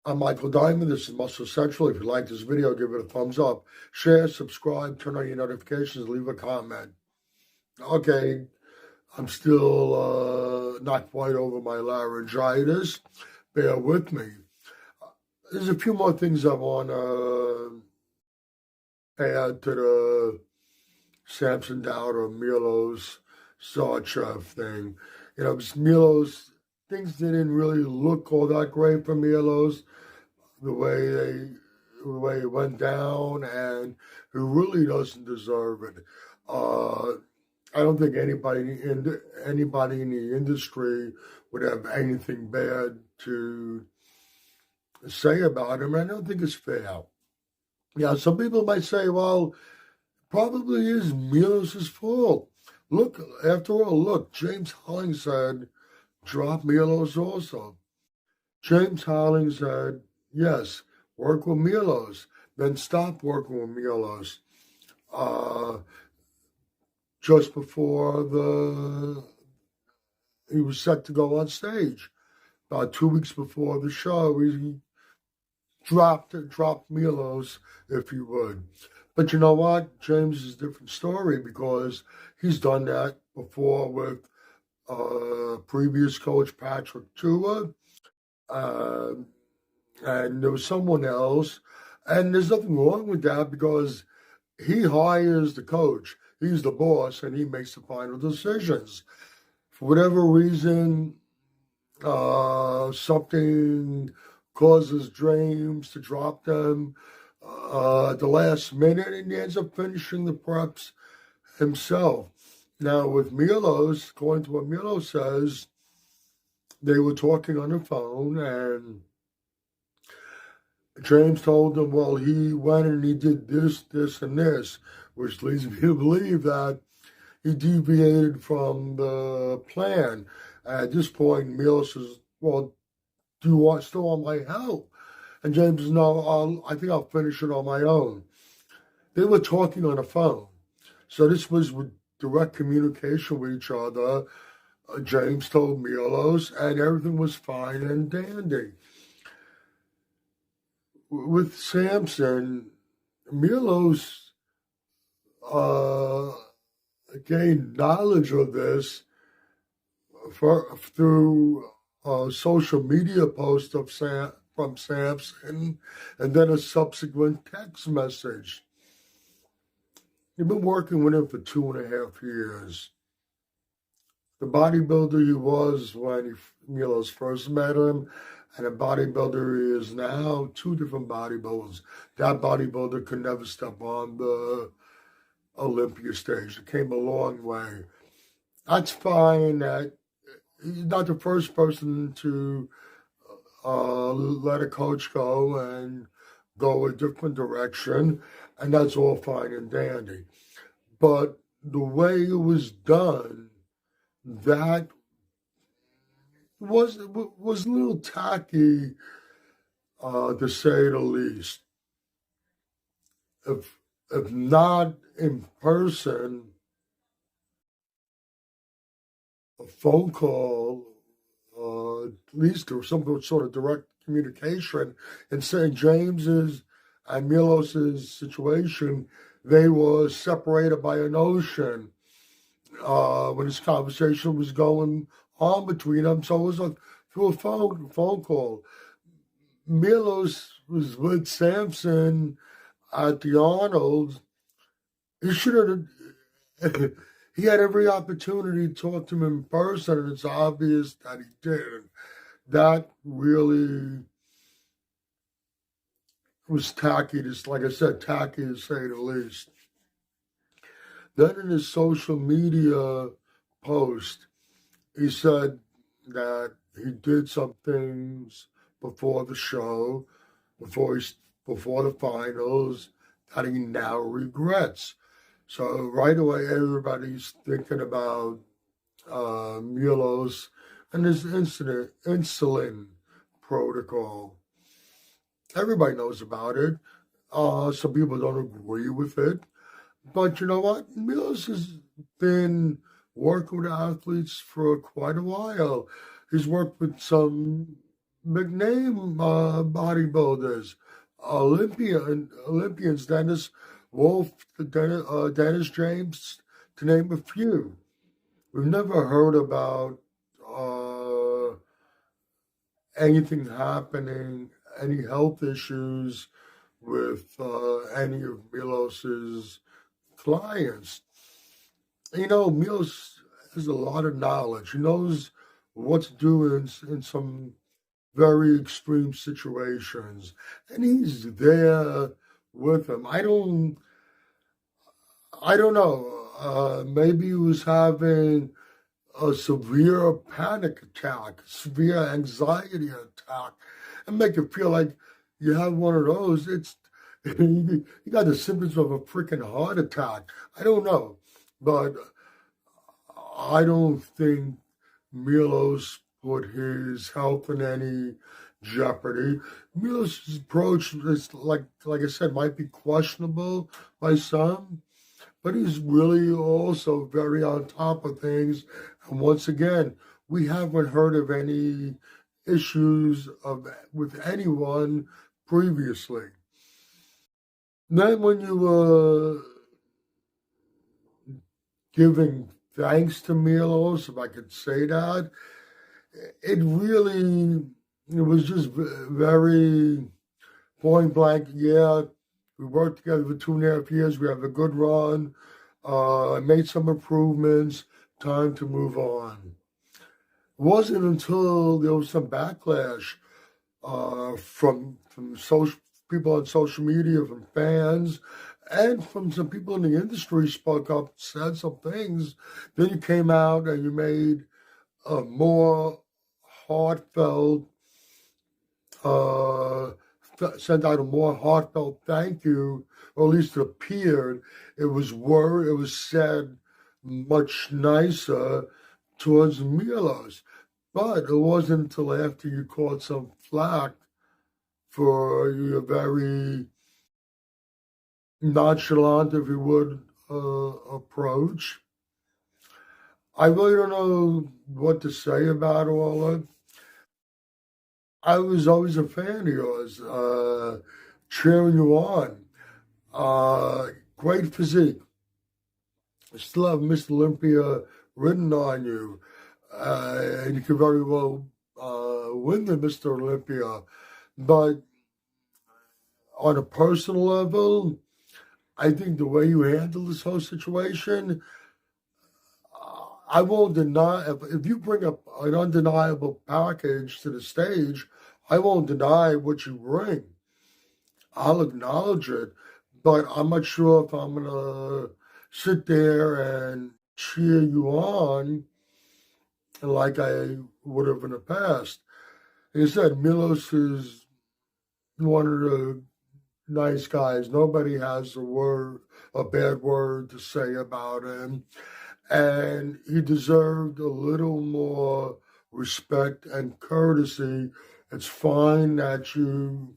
I'm Michael Diamond. This is Muscle Central. If you like this video, give it a thumbs up. Share, subscribe, turn on your notifications, leave a comment. Okay, I'm still not quite over my laryngitis. Bear with me. There's a few more things I want to add to the Samson Dauda, Milos Sarcev thing. You know, Milos, things didn't really look all that great for Milos, the way it went down, and he really doesn't deserve it. I don't think anybody in the industry would have anything bad to say about him. I don't think it's fair. Yeah, some people might say, well, probably is Milos' fault. Look, after all, James Hollingshead dropped Milos also. James Hollingshead, yes, work with Milos, then stop working with Milos. Just before he was set to go on stage, about 2 weeks before the show, he dropped Milos, if you would. But you know what? James is a different story because he's done that before with previous coach Patrick Tua, and there was someone else. And there's nothing wrong with that because he hires the coach. He's the boss, and he makes the final decisions. For whatever reason, something causes James to drop them at the last minute, and he ends up finishing the preps himself. Now, with Milos, according to what Milos says, they were talking on the phone, and James told them, well, he went and he did this, this, and this, which leads me to believe that he deviated from the plan. At this point, Milos says, well, do you still want my help? And James says, no, I think I'll finish it on my own. They were talking on the phone. So this was with direct communication with each other. James told Milos, and everything was fine and dandy. With Samson, Milos gained knowledge of this through a social media post from Samson, and then a subsequent text message. He'd been working with him for 2.5 years. The bodybuilder he was when Milos first met him, and the bodybuilder he is now, two different bodybuilders. That bodybuilder could never step on the Olympia stage. It came a long way. That's fine. That he's not the first person to let a coach go and go a different direction, and that's all fine and dandy. But the way it was done, that was a little tacky, to say the least. If not in person, a phone call, at least there was some sort of direct communication. In St. James's and Milos's situation, they were separated by an ocean when this conversation was going on between them. So it was through a phone call. Milos was with Samson at the Arnold. He should have. He had every opportunity to talk to him in person, and it's obvious that he didn't. That really was tacky, like I said, tacky to say the least. Then in his social media post, he said that he did some things before the show, before the finals, that he now regrets. So right away, everybody's thinking about Milos and his insulin protocol. Everybody knows about it. Some people don't agree with it. But you know what? Milos has been working with athletes for quite a while. He's worked with some big name bodybuilders, Olympians, Dennis Wolf, Dennis James, to name a few. We've never heard about anything happening, any health issues with any of Milos's clients. Milos has a lot of knowledge. He knows what to do in some very extreme situations, and he's there with him. I don't know. Maybe he was having a severe panic attack, severe anxiety attack, and make it feel like you have one of those. It's you got the symptoms of a freaking heart attack. I don't know, but I don't think Milos put his health in any jeopardy. Milos' approach is like I said, might be questionable by some, but he's really also very on top of things. And once again, we haven't heard of any issues with anyone previously. Then when you were giving thanks to Milos, if I could say that, it was just very point blank. Yeah, we worked together for 2.5 years. We have a good run. I made some improvements. Time to move on. It wasn't until there was some backlash from people on social media, from fans, and from some people in the industry spoke up, said some things. Then you came out and you made a more heartfelt, sent out a more heartfelt thank you, or at least it appeared. It was said much nicer towards Milos. But it wasn't until after you caught some flack for your very nonchalant, if you would, approach. I really don't know what to say about all of it. I was always a fan of yours, cheering you on. Great physique. I still have Mr. Olympia written on you. And you could very well win the Mr. Olympia. But on a personal level, I think the way you handle this whole situation, I won't deny, if you bring up an undeniable package to the stage, I won't deny what you bring. I'll acknowledge it, but I'm not sure if I'm going to sit there and cheer you on like I would have in the past. Like I said, Milos is one of the nice guys. Nobody has a bad word to say about him. And he deserved a little more respect and courtesy. It's fine that you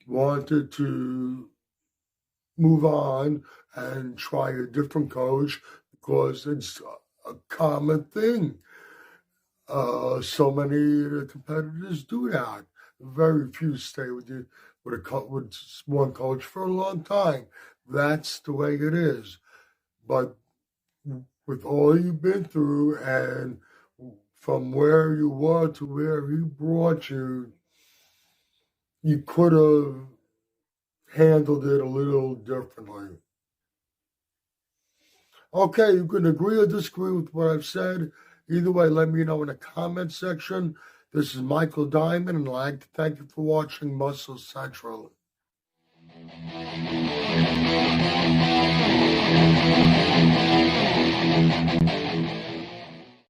wanted to move on and try a different coach because it's a common thing. So many of the competitors do that. Very few stay with one coach for a long time. That's the way it is. But with all you've been through and from where you were to where he brought you, you could have handled it a little differently. Okay, you can agree or disagree with what I've said. Either way, let me know in the comment section. This is Michael Diamond, and I'd like to thank you for watching Muscle Central.